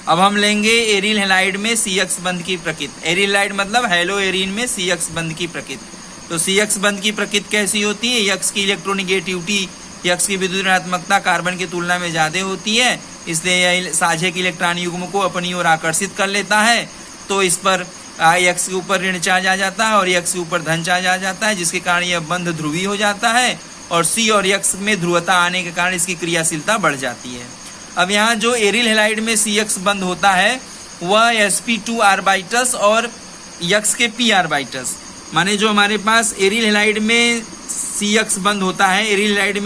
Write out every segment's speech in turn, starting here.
अब हम लेंगे एरिल हैलाइड में CX बंध की प्रकृति। एरिल हैलाइड मतलब हेलो एरीन में CX बंध की प्रकृति। तो CX बंध की प्रकृति कैसी होती है? X की इलेक्ट्रोनिगेटिविटी, X की विद्युत ऋणात्मकता कार्बन की तुलना में ज्यादा होती है, इसलिए यह साझे के इलेक्ट्रॉन युग्म को अपनी ओर आकर्षित कर लेता है। तो इस पर X के ऊपर ऋण चार्ज आ जाता है और X के ऊपर धन चार्ज आ जाता है, जिसके कारण यह बंध ध्रुवीय हो जाता है और C और X में ध्रुवता आने के कारण इसकी क्रियाशीलता बढ़ जाती है। अब यहाँ जो एरिल हैलाइड में CX बंध होता है वह sp2 आर्बाइटस और X के p आर्बाइटस, माने जो हमारे पास एरिल हैलाइड में CX बंध होता है, एरिल हैलाइड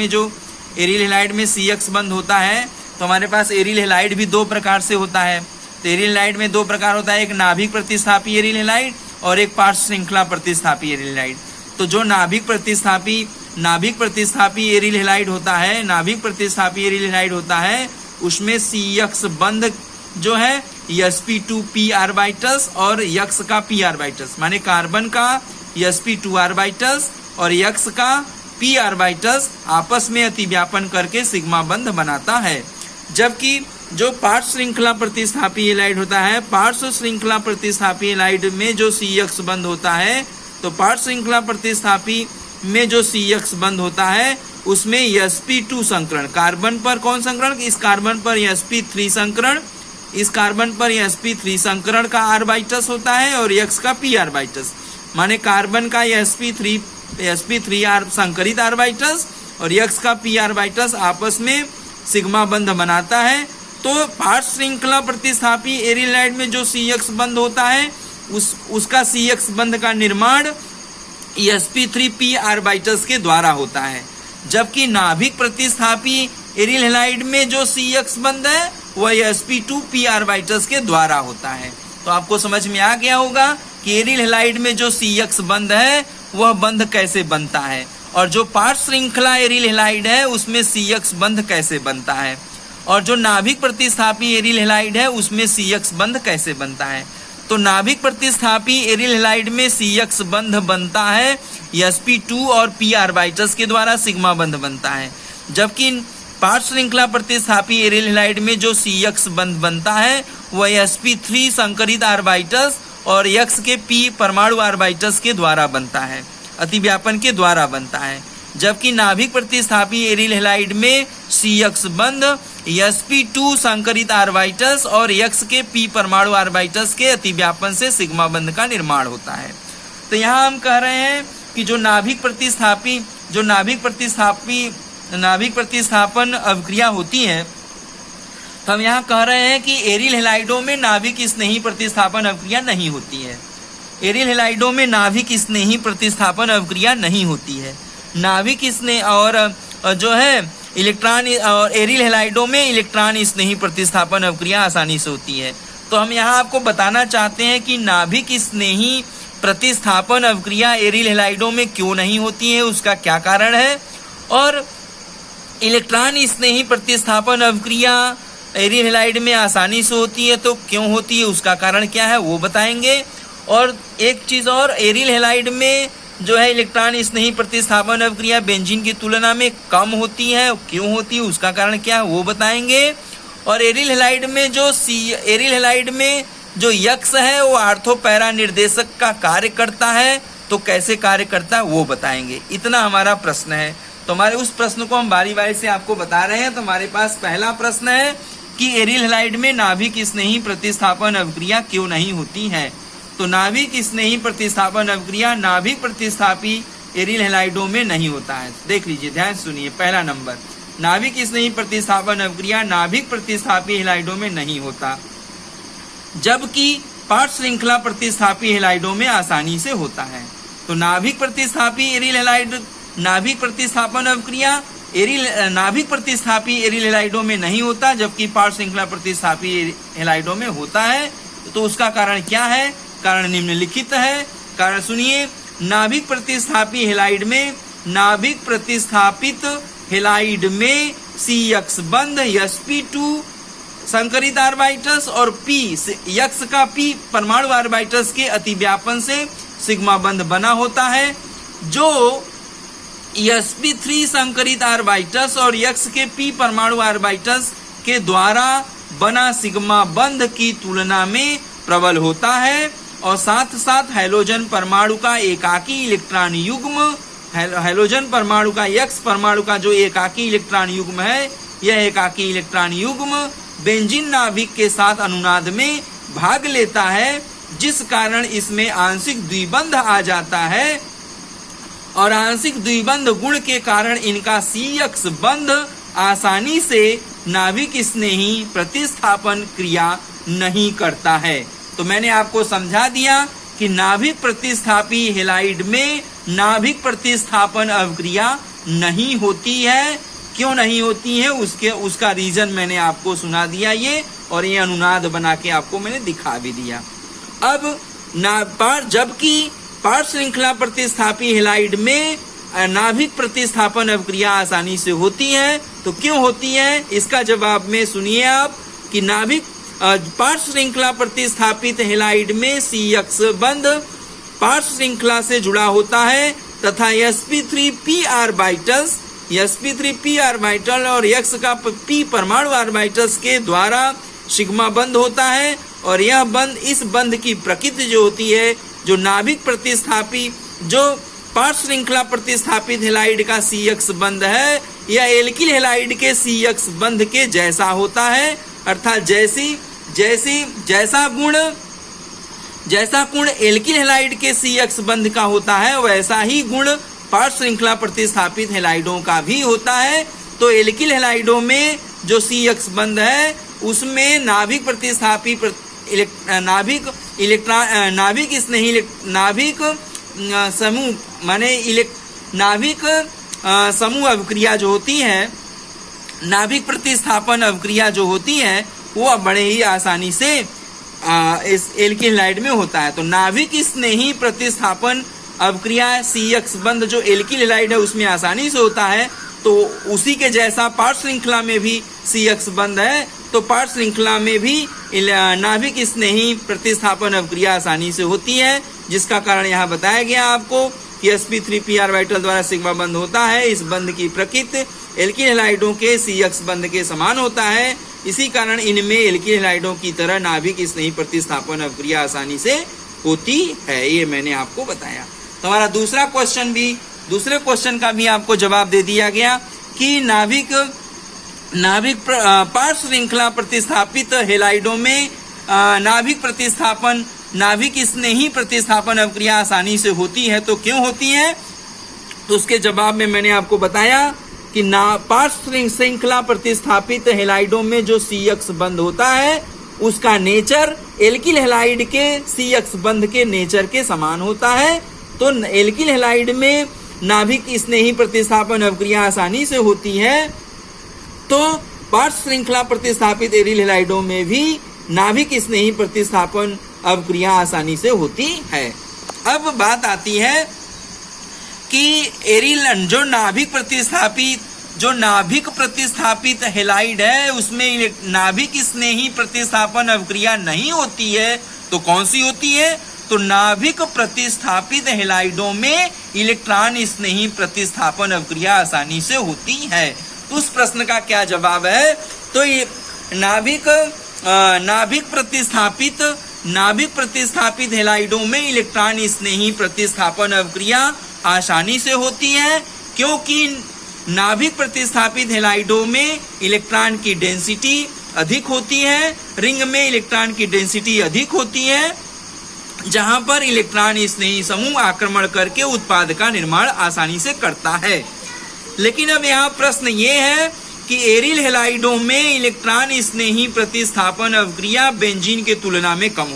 में CX बंध होता है, तो हमारे पास एरिल हैलाइड भी दो प्रकार से होता है। तो एरिल हैलाइड में दो प्रकार होता है, एक नाभिक प्रतिस्थापी एरिल हैलाइड और एक पार्श्व श्रृंखला प्रतिस्थापी एरिल हैलाइड। तो जो नाभिक प्रतिस्थापी एरिल हैलाइड होता है, उसमें CX बंध जो है sp2p आर्बाइटस और X का p आर्बाइटस, माने कार्बन का sp2 आर्बाइटस और X का p आर्बाइटस आपस में अतिव्यापन करके सिग्मा बंध बनाता है। जबकि जो पार्श्व श्रृंखला प्रतिस्थापी हैलाइड होता है, पार्श्व श्रृंखला प्रतिस्थापी हैलाइड में जो CX बंध होता है, तो पार्श्व श्रृंखला प्रतिस्थापी में जो CX बंध होता है उसमें sp2 संकरण, कार्बन पर कौन संकरण? इस कार्बन पर sp3 संकरण, इस कार्बन पर sp3 संकरण का आर्बाइटस होता है और X का p आर्बाइटस, माने कार्बन का sp3 संकरित आर्बाइटस और X का p आर्बाइटस आपस में सिग्मा बंध बनाता है। तो पार्श्व श्रृंखला प्रतिस्थापी एरिल हैलाइड में जो CX बंध होता है उसका CX बंध का निर्माण sp3p आर्बाइटस के द्वारा होता है। जबकि नाभिक प्रतिस्थापी एरिल हैलाइड में जो CX बंध है वह sp2p आर्बाइटस के द्वारा होता है। तो आपको समझ में आ गया होगा कि एरिल हैलाइड में जो CX बंध है वह बंध कैसे बनता है और जो पार्श्व श्रृंखला एरिल हैलाइड है उसमें CX बंध कैसे बनता है, और जो नाभिक प्रतिस्थापी एरिल हैलाइड है उसमें CX बंध कैसे बनता है। तो नाभिक प्रतिस्थापी एरिल हैलाइड में CX बंध बनता है sp2 और p आर्बाइटस के द्वारा सिग्मा बंध बनता है। जबकि पार्श्व श्रृंखला प्रतिस्थापी एरिल हैलाइड में जो CX बंध बनता है वह sp3 संकरित आर्बाइटस और X के p परमाणु आर्बाइटस के द्वारा बनता है, अतिव्यापन के द्वारा बनता है। जबकि नाभिक प्रतिस्थापी एरिल हैलाइड में CX बंध sp2 संकरित आर्बाइटस और X के p परमाणु आर्बाइटस के अतिव्यापन से सिग्मा बंध का निर्माण होता है। तो यहाँ हम कह रहे हैं कि जो नाभिक प्रतिस्थापन अभिक्रिया होती है, तो हम यहाँ कह रहे हैं कि एरिल हैलाइडों में नाभिक स्नेही प्रतिस्थापन अभिक्रिया नहीं होती है। एरिल हैलाइडों में नाभिक स्नेही प्रतिस्थापन अभिक्रिया नहीं होती है। नाभिक स्नेह और जो है इलेक्ट्रॉन और एरिल हैलाइडों में इलेक्ट्रॉन स्नेही प्रतिस्थापन अभिक्रिया आसानी से होती है। तो हम यहाँ आपको बताना चाहते हैं कि नाभिक स्नेही प्रतिस्थापन अभिक्रिया एरिल हैलाइडों में क्यों नहीं होती है, उसका क्या कारण है, और इलेक्ट्रॉन स्नेही प्रतिस्थापन अभिक्रिया एरिल हैलाइड में आसानी से होती है तो क्यों होती है, उसका कारण क्या है वो बताएंगे। और एक चीज़ और, एरिल हैलाइड में जो है इलेक्ट्रॉन स्नेही प्रतिस्थापन अभिक्रिया बेंजीन की तुलना में कम होती है, क्यों होती है उसका कारण क्या है वो बताएंगे। और एरिल हैलाइड में जो X है वो आर्थो पैरा निर्देशक का कार्य करता है, तो कैसे कार्य करता है वो बताएंगे। इतना हमारा प्रश्न है। तो हमारे उस प्रश्न को हम बारी बारी से आपको बता रहे हैं। तो हमारे पास पहला प्रश्न है कि एरिल हैलाइड में नाभिक स्नेही प्रतिस्थापन अभिक्रिया क्यों नहीं होती है। तो नाभिक स्नेही प्रतिस्थापन अभिक्रिया नाभिक प्रतिस्थापी एरिल हैलाइडों में नहीं होता है। देख लीजिए, ध्यान सुनिए, पहला नंबर, नाभिक स्नेही प्रतिस्थापन अभिक्रिया नाभिक प्रतिस्थापी हैलाइडों में नहीं होता, जबकि पार्श्व श्रृंखला प्रतिस्थापी हैलाइडों में आसानी से होता है। तो नाभिक प्रतिस्थापी एरिल हैलाइडों में नहीं होता, जबकि पार्श्व श्रृंखला प्रतिस्थापी हैलाइडों में होता है। तो उसका कारण क्या है? कारण निम्नलिखित है। कारण सुनिए, नाभिक प्रतिस्थापित हैलाइड में CX बंध sp2 संकरित आर्बाइटस और p X का p परमाणु आर्बाइटस के अतिव्यापन से सिग्मा बंध बना होता है, जो sp3 संकरित आर्बाइटस और X के p परमाणु आर्बाइटस के द्वारा बना सिग्मा बंध की तुलना में प्रबल होता है। और साथ साथ हैलोजन परमाणु का एकाकी इलेक्ट्रॉन युग्म, हैलोजन परमाणु का X परमाणु का जो एकाकी इलेक्ट्रॉन युग्म है, यह एकाकी इलेक्ट्रॉन युग्म बेंजीन नाभिक के साथ अनुनाद में भाग लेता है, जिस कारण इसमें आंशिक द्विबंध आ जाता है। और आंशिक द्विबंध गुण के कारण इनका CX बंध आसानी से नाभिक स्नेही प्रतिस्थापन क्रिया नहीं करता है। तो मैंने आपको समझा दिया कि नाभिक प्रतिस्थापी हैलाइड में नाभिक प्रतिस्थापन अवक्रिया नहीं होती है। क्यों नहीं होती है उसका रीजन मैंने आपको सुना दिया ये, और ये अनुनाद बना के आपको मैंने दिखा भी दिया। अब जबकि पार्श्व श्रृंखला प्रतिस्थापी हैलाइड में नाभिक प्रतिस्थापन अवक्रिया आसानी से होती है। तो क्यों होती है इसका जवाब में सुनिए आप कि नाभिक पार्श्व श्रृंखला प्रतिस्थापित हैलाइड में CX बंध पार्श्व श्रृंखला से जुड़ा होता है तथा sp3p ऑर्बिटल्स, sp3p ऑर्बिटल और X का p परमाणु ऑर्बिटल्स के द्वारा सिग्मा बंध होता है। और यह बंध, इस बंध की प्रकृति जो होती है, जो नाभिक प्रतिस्थापी, जो पार्श्व श्रृंखला प्रतिस्थापित हैलाइड का CX बंध है, यह एल्किल हैलाइड के CX बंध के जैसा होता है। अर्थात जैसा गुण एल्किल हैलाइड के CX बंध का होता है, वैसा ही गुण पार्श्व श्रृंखला प्रतिस्थापित हैलाइडों का भी होता है। तो एल्किल हैलाइडों में जो CX बंध है, उसमें नाभिक प्रतिस्थापी नाभिक समूह माने नाभिक समूह अवक्रिया जो होती है, नाभिक प्रतिस्थापन अवक्रिया जो होती है, वो बड़े ही आसानी से इस एल्किल हैलाइड में होता है। तो नाभिक स्नेही प्रतिस्थापन अवक्रिया CX बंध जो एल्किल हैलाइड है उसमें आसानी से होता है। तो उसी के जैसा पार्श्व श्रृंखला में भी CX बंध है, तो पार्श्व श्रृंखला में भी नाभिक स्नेही प्रतिस्थापन अवक्रिया आसानी से होती है, जिसका कारण यहाँ बताया गया आपको कि sp3p ऑर्बिटल द्वारा सिग्मा बंध होता है। इस बंध की प्रकृति एल्किल हैलाइडों के CX बंध के समान होता है। इसी कारण इनमें एल्किल हैलाइडों की तरह नाभिक स्नेही प्रतिस्थापन अवक्रिया आसानी से होती है। ये मैंने आपको बताया। तो हमारा दूसरे क्वेश्चन का भी आपको जवाब दे दिया गया कि नाभिक पार्श्व श्रृंखला प्रतिस्थापित हैलाइडों में नाभिक स्नेही प्रतिस्थापन अवक्रिया आसानी से होती है। तो क्यों होती है? तो उसके जवाब में मैंने आपको बताया कि पार्श्व श्रृंखला प्रतिस्थापित हैलाइडों में जो CX बंध होता है, उसका नेचर एल्किल हैलाइड के CX बंध के नेचर के समान होता है। तो एल्किल हैलाइड में नाभिक स्नेही प्रतिस्थापन अवक्रिया आसानी से होती है, तो पार्श्व श्रृंखला प्रतिस्थापित एरिल हैलाइडों में भी नाभिक स्नेही प्रतिस्थापन अवक्रिया आसानी से होती है। अब बात आती है कि एरिल जो नाभिक प्रतिस्थापित हैलाइड है, उसमें नाभिक स्नेही प्रतिस्थापन अवक्रिया नहीं होती है, तो कौन सी होती है? तो नाभिक प्रतिस्थापित हैलाइडों में इलेक्ट्रॉन स्नेही प्रतिस्थापन अवक्रिया आसानी से होती है। तो उस प्रश्न का क्या जवाब है? तो ये नाभिक प्रतिस्थापित हैलाइडों में इलेक्ट्रॉन स्नेही प्रतिस्थापन अवक्रिया आसानी से होती है, क्योंकि नाभिक प्रतिस्थापित हैलाइडों में इलेक्ट्रॉन की डेंसिटी अधिक होती है। रिंग में इलेक्ट्रॉन की डेंसिटी अधिक होती है, जहां पर इलेक्ट्रॉन स्नेही समूह आक्रमण करके उत्पाद का निर्माण आसानी से करता है। लेकिन अब यहाँ प्रश्न ये है कि एरिल हैलाइडों में इलेक्ट्रॉन स्नेही प्रतिस्थापन अवक्रिया बेंजीन के तुलना में कम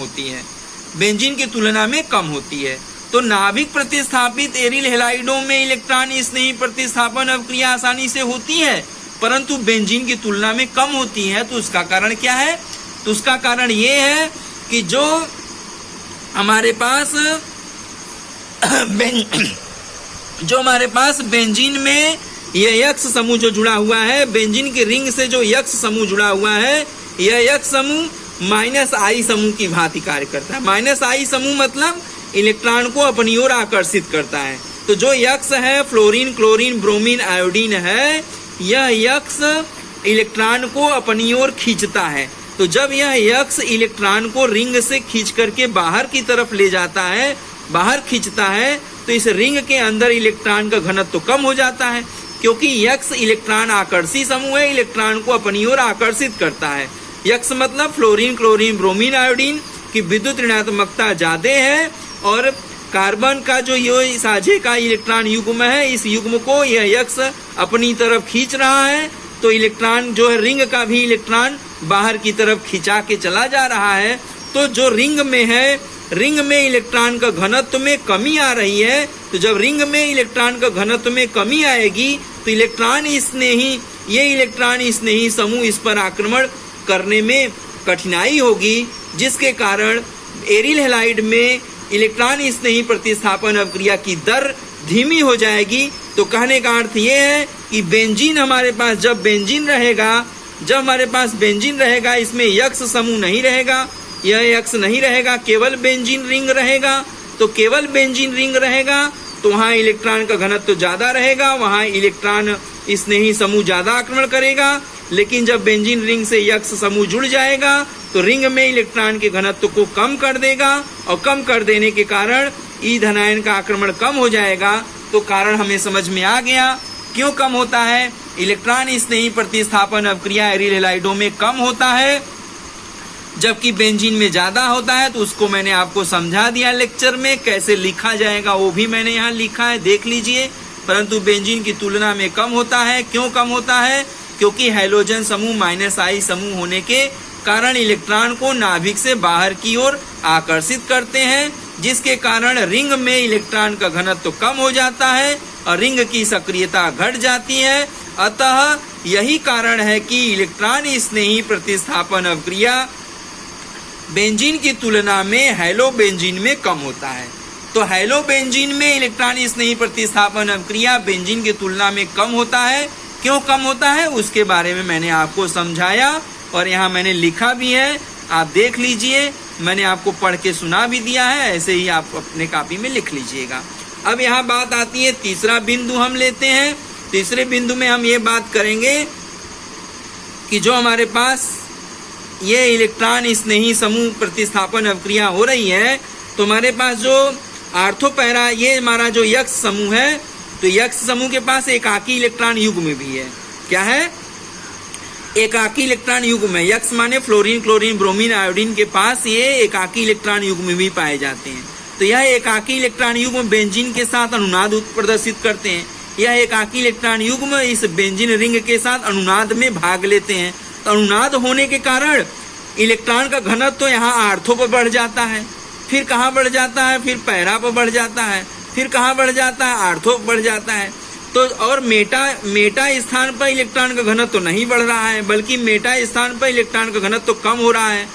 होती है। तो नाभिक प्रतिस्थापित एरिल हैलाइडों में इलेक्ट्रॉन स्नेही प्रतिस्थापन अवक्रिया आसानी से होती है, परंतु बेंजीन की तुलना में कम होती है। तो उसका कारण क्या है? तो उसका कारण ये है कि जो हमारे पास बेंजीन में यह X समूह जो जुड़ा हुआ है, बेंजीन के रिंग से जो X समूह जुड़ा हुआ है, यह X समूह -I समूह की भांति कार्य करता है। -I समूह मतलब इलेक्ट्रॉन को अपनी ओर आकर्षित करता है। तो जो X है, फ्लोरीन, क्लोरीन, ब्रोमीन, आयोडीन है, यह X इलेक्ट्रॉन को अपनी ओर खींचता है। तो जब यह यक्स इलेक्ट्रॉन को रिंग से खींच करके बाहर की तरफ ले जाता है, बाहर खींचता है, तो इस रिंग के अंदर इलेक्ट्रॉन का घनत्व तो कम हो जाता है, क्योंकि यक्स इलेक्ट्रॉन आकर्षी समूह है, इलेक्ट्रॉन को अपनी ओर आकर्षित करता है। यक्स मतलब फ्लोरीन, क्लोरीन, ब्रोमीन, आयोडीन की विद्युत ऋणात्मकता ज्यादा है, और कार्बन का जो ये साझे का इलेक्ट्रॉन युग्म है, इस युग्म को यह यक्स अपनी तरफ खींच रहा है, तो इलेक्ट्रॉन जो है रिंग का भी इलेक्ट्रॉन बाहर की तरफ खिंचा के चला जा रहा है। तो जो रिंग में है, रिंग में इलेक्ट्रॉन का घनत्व में कमी आ रही है, तो जब रिंग में इलेक्ट्रॉन का घनत्व में कमी आएगी तो ये इलेक्ट्रॉन स्नेही समूह इस पर आक्रमण करने में कठिनाई होगी, जिसके कारण एरिल हैलाइड में इलेक्ट्रॉन स्नेही प्रतिस्थापन अभिक्रिया की दर धीमी हो जाएगी। तो कहने का अर्थ ये है कि बेंजीन हमारे पास जब हमारे पास बेंजीन रहेगा, इसमें यक्स समूह नहीं रहेगा, यह यक्स नहीं रहेगा, केवल बेंजीन रिंग रहेगा। तो केवल बेंजीन रिंग रहेगा तो वहाँ इलेक्ट्रॉन का घनत्व ज्यादा रहेगा, वहाँ इलेक्ट्रॉन स्नेही समूह ज्यादा आक्रमण करेगा। लेकिन जब बेंजीन रिंग से यक्स समूह जुड़ जाएगा तो रिंग में इलेक्ट्रॉन के घनत्व को कम कर देगा, और कम कर देने के कारण ई धनायन का आक्रमण कम हो जाएगा। तो कारण हमें समझ में आ गया क्यों कम होता है। इलेक्ट्रॉन स्नेही प्रतिस्थापन अभिक्रिया एरिल हैलाइडों में कम होता है, जबकि बेंजीन में ज्यादा होता है। तो उसको मैंने आपको समझा दिया लेक्चर में, कैसे लिखा जाएगा वो भी मैंने यहाँ लिखा है, देख लीजिए। परंतु बेंजीन की तुलना में कम होता है। क्यों कम होता है? क्योंकि हैलोजन समूह -I समूह होने के कारण इलेक्ट्रॉन को नाभिक से बाहर की ओर आकर्षित करते हैं, जिसके कारण रिंग में इलेक्ट्रॉन का घनत्व कम हो जाता है और रिंग की सक्रियता घट जाती है। अतः यही कारण है कि इलेक्ट्रॉन स्नेही प्रतिस्थापन अभिक्रिया बेंजीन की तुलना में हैलो बेंजीन में कम होता है। तो हैलो बेंजीन में इलेक्ट्रॉन स्नेही प्रतिस्थापन अभिक्रिया बेंजीन की तुलना में कम होता है। क्यों कम होता है उसके बारे में मैंने आपको समझाया, और यहाँ मैंने लिखा भी है, आप देख लीजिए। मैंने आपको पढ़ के सुना भी दिया है, ऐसे ही आप अपने कॉपी में लिख लीजिएगा। अब यहाँ बात आती है, तीसरा बिंदु हम लेते हैं। तीसरे बिंदु में हम ये बात करेंगे कि जो हमारे पास ये इलेक्ट्रॉन स्नेही समूह प्रतिस्थापन अभिक्रिया हो रही है, तो हमारे पास जो आर्थोपैरा, ये हमारा जो यक्स समूह है, तो यक्स समूह के पास एकाकी इलेक्ट्रॉन युग्म भी है। क्या है? एकाकी इलेक्ट्रॉन युग्म है। यक्स माने फ्लोरीन, क्लोरीन, ब्रोमीन, आयोडीन के पास ये एकाकी इलेक्ट्रॉन युग्म भी पाए जाते हैं। तो यह एकाकी इलेक्ट्रॉन युग्म बेंजीन के साथ अनुनाद प्रदर्शित करते हैं। यह एकाकी इलेक्ट्रॉन युग्म इस बेंजीन रिंग के साथ अनुनाद में भाग लेते हैं। तो अनुनाद होने के कारण इलेक्ट्रॉन का घनत्व तो यहाँ आर्थो पर बढ़ जाता है, फिर कहाँ बढ़ जाता है, फिर पैरा पर बढ़ जाता है, फिर कहाँ बढ़ जाता है, आर्थो बढ़ जाता है। तो और मेटा स्थान पर इलेक्ट्रॉन का घनत्व तो नहीं बढ़ रहा है, बल्कि मेटा स्थान पर इलेक्ट्रॉन का घनत्व तो कम हो रहा है।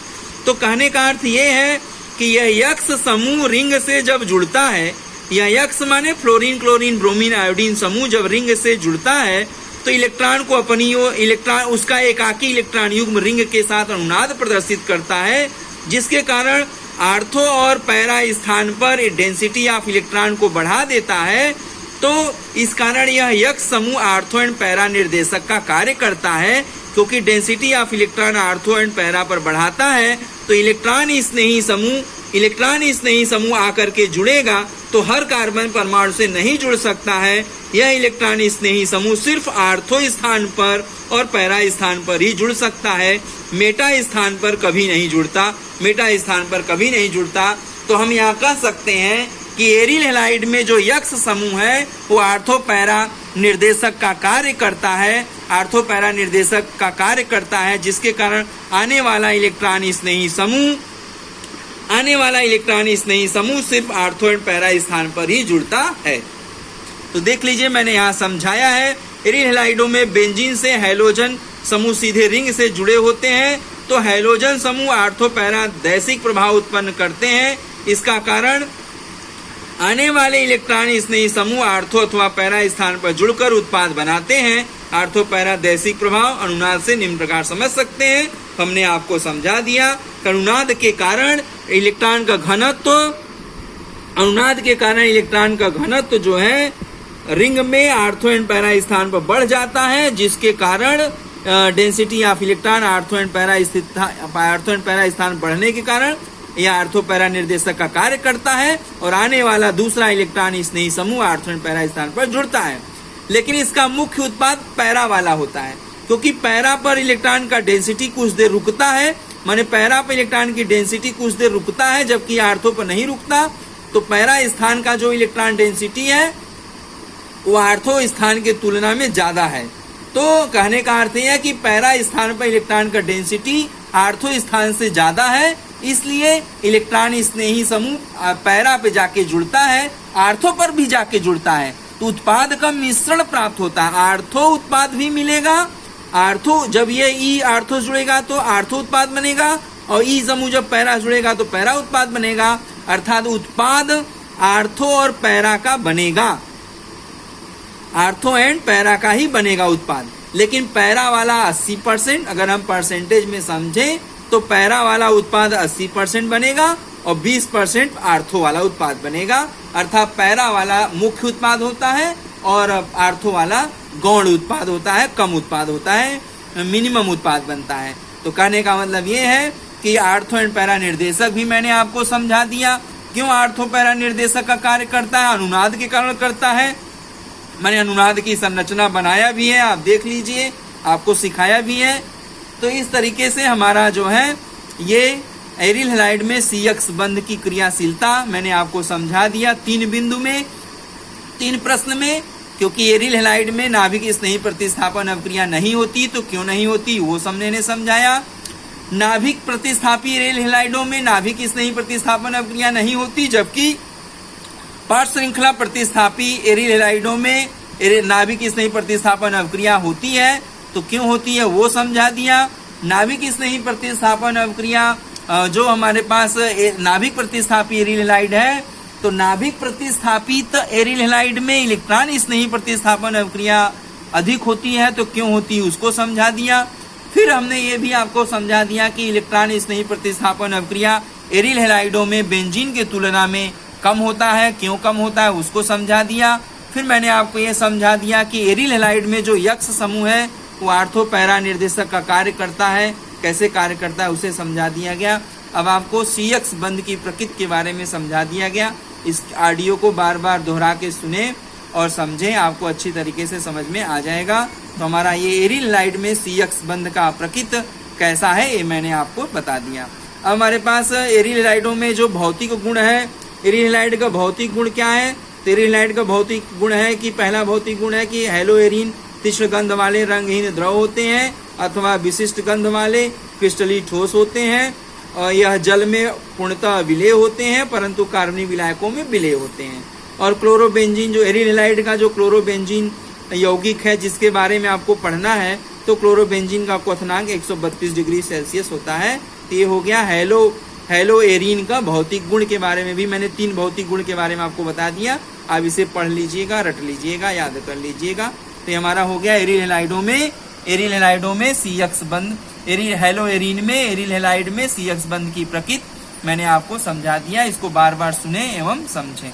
तो कहने का अर्थ ये है कि यह यक्स समूह रिंग से जब जुड़ता है, यह यक्स माने फ्लोरीन, क्लोरीन, ब्रोमीन, आयोडीन समूह जब रिंग से जुड़ता है, तो इलेक्ट्रॉन को अपनी ओर इलेक्ट्रॉन उसका एकाकी इलेक्ट्रॉन युग्म रिंग के साथ अनुनाद प्रदर्शित करता है, जिसके कारण आर्थो और पैरा स्थान पर डेंसिटी ऑफ इलेक्ट्रॉन को बढ़ा देता है। तो इस कारण यह यक्स समूह आर्थो एंड पैरा निर्देशक का कार्य करता है, क्योंकि density of electron ortho and para पर बढ़ाता है। तो इलेक्ट्रॉन स्नेही समूह आकर के जुड़ेगा, तो हर कार्बन परमाणु से नहीं जुड़ सकता है। यह इलेक्ट्रॉन स्नेही समूह सिर्फ आर्थो स्थान पर और पैरा स्थान पर ही जुड़ सकता है, मेटा स्थान पर कभी नहीं जुड़ता। तो हम यहाँ कह सकते हैं कि एरिल हैलाइड में जो यक्स समूह है वो आर्थो पैरा निर्देशक का कार्य करता है, जिसके कारण आने वाला इलेक्ट्रॉन स्नेही समूह सिर्फ आर्थो एंड पैरा स्थान पर ही जुड़ता है। तो देख लीजिए, मैंने यहाँ समझाया है। एरिल हैलाइडों में बेंजीन से हैलोजन समूह सीधे रिंग से जुड़े होते हैं, तो हैलोजन समूह आर्थो पैरा दैशिक प्रभाव उत्पन्न करते हैं। इसका कारण आने वाले इलेक्ट्रॉन स्नेही समूह आर्थो अथवा पैरा स्थान पर जुड़कर उत्पाद बनाते हैं। आर्थो पैरा दैशिक प्रभाव अनुनाद से निम्न प्रकार समझ सकते हैं। हमने आपको समझा दिया। अनुनाद के कारण इलेक्ट्रॉन का घनत्व जो है रिंग में आर्थो एंड पैरा स्थान पर बढ़ जाता है, जिसके कारण density of electron ortho and para स्थान बढ़ने के कारण यह आर्थो पैरा निर्देशक का कार्य करता है और आने वाला दूसरा इलेक्ट्रॉन स्नेही समूह आर्थो एंड पैरा स्थान पर जुड़ता है। लेकिन इसका मुख्य उत्पाद पैरा वाला होता है, क्योंकि पैरा पर इलेक्ट्रॉन का डेंसिटी कुछ देर रुकता है, माने पैरा पर इलेक्ट्रॉन की डेंसिटी कुछ देर रुकता है जबकि आर्थो पर नहीं रुकता। तो पैरा स्थान का जो इलेक्ट्रॉन डेंसिटी है वो आर्थो स्थान के तुलना में ज्यादा है। तो कहने का अर्थ यह है कि पैरा स्थान पर इलेक्ट्रॉन का डेंसिटी आर्थो स्थान से ज्यादा है, इसलिए इलेक्ट्रॉन स्नेही समूह पैरा पे जाके जुड़ता है, आर्थो पर भी जाके जुड़ता है, तो उत्पाद का मिश्रण प्राप्त होता है। आर्थो उत्पाद भी मिलेगा, आर्थो जब ये ई आर्थो जुड़ेगा तो आर्थो उत्पाद बनेगा और ई समूह जब पैरा जुड़ेगा तो पैरा उत्पाद बनेगा, अर्थात उत्पाद आर्थो और पैरा का बनेगा, आर्थो एंड पैरा का ही बनेगा उत्पाद। लेकिन पैरा वाला 80%, अगर हम परसेंटेज में समझें तो पैरा वाला उत्पाद 80% बनेगा और 20% आर्थो वाला उत्पाद बनेगा, अर्थात पैरा वाला मुख्य उत्पाद होता है और आर्थो वाला गौण उत्पाद होता है, कम उत्पाद होता है, मिनिमम उत्पाद बनता है। तो कहने का मतलब ये है कि आर्थो एंड पैरा निर्देशक भी मैंने आपको समझा दिया। क्यों आर्थो पैरा निर्देशक का कार्य करता है? अनुनाद के कारण करता है। मैंने अनुनाद की संरचना बनाया भी है, आप देख लीजिए, आपको सिखाया भी है। तो इस तरीके से हमारा जो है ये एरिल हैलाइड में CX बंध की क्रियाशीलता मैंने आपको समझा दिया 3 बिंदु में, 3 प्रश्न में। क्योंकि एरिल हैलाइड में नाभिक स्नेही प्रतिस्थापन अवक्रिया नहीं होती, तो क्यों नहीं होती वो हमने समझाया। नाभिक प्रतिस्थापी एरिल हैलाइडों में नाभिक स्नेही प्रतिस्थापन अवक्रिया नहीं होती, जबकि पार्श्व श्रृंखला प्रतिस्थापी एरिल हैलाइडों में नाभिक स्नेही प्रतिस्थापन अवक्रिया होती है, तो क्यों होती है वो समझा दिया। नाभिक स्नेही प्रतिस्थापन अवक्रिया जो हमारे पास नाभिक प्रतिस्थापी एरिल हैलाइड है, तो नाभिक प्रतिस्थापित एरिल हैलाइड में इलेक्ट्रॉन स्नेही प्रतिस्थापन अवक्रिया अधिक होती है, तो क्यों होती है उसको समझा दिया। फिर हमने ये भी आपको समझा दिया कि इलेक्ट्रॉन स्नेही प्रतिस्थापन अवक्रिया एरिल हैलाइडों में बेंजीन के तुलना में कम होता है, क्यों कम होता है उसको समझा दिया। फिर मैंने आपको ये समझा दिया कि एरिल हैलाइड में जो यक्ष समूह है वो आर्थो पैरा निर्देशक का कार्य करता है, कैसे कार्य करता है उसे समझा दिया गया। अब आपको CX बंध की प्रकृति के बारे में समझा दिया गया। इस ऑडियो को बार बार दोहरा के सुने और समझें, आपको अच्छी तरीके से समझ में आ जाएगा। तो हमारा ये एरिल हैलाइड में CX बंध का प्रकृति कैसा है ये मैंने आपको बता दिया। अब हमारे पास एरिल हैलाइडों में जो भौतिक गुण है, एरिल हैलाइड का भौतिक गुण क्या है? तो एरिल हैलाइड का भौतिक गुण है कि पहला भौतिक गुण है कि हेलोएरिन तीक्ष्ण गंध वाले रंगहीन द्रव होते हैं अथवा विशिष्ट गंध वाले क्रिस्टली ठोस होते हैं, और यह जल में पूर्णतः विलेय होते हैं परंतु कार्बनिक विलायकों में विलेय होते हैं। और क्लोरोबेंजीन जो एरिल हैलाइड का जो क्लोरोबेंजीन यौगिक है जिसके बारे में आपको पढ़ना है, तो क्लोरोबेंजीन का क्वथनांक 132 डिग्री सेल्सियस होता है। तो ये हो गया हेलोएरिन का भौतिक गुण के बारे में भी मैंने 3 भौतिक गुण के बारे में आपको बता दिया। आप इसे पढ़ लीजिएगा, रट लीजिएगा, याद कर लीजिएगा। तो हमारा हो गया एरिल हैलाइडों में CX बंध, हेलोएरिन में एरिल हैलाइड में CX बंध की प्रकृति मैंने आपको समझा दिया। इसको बार बार सुने एवं समझें।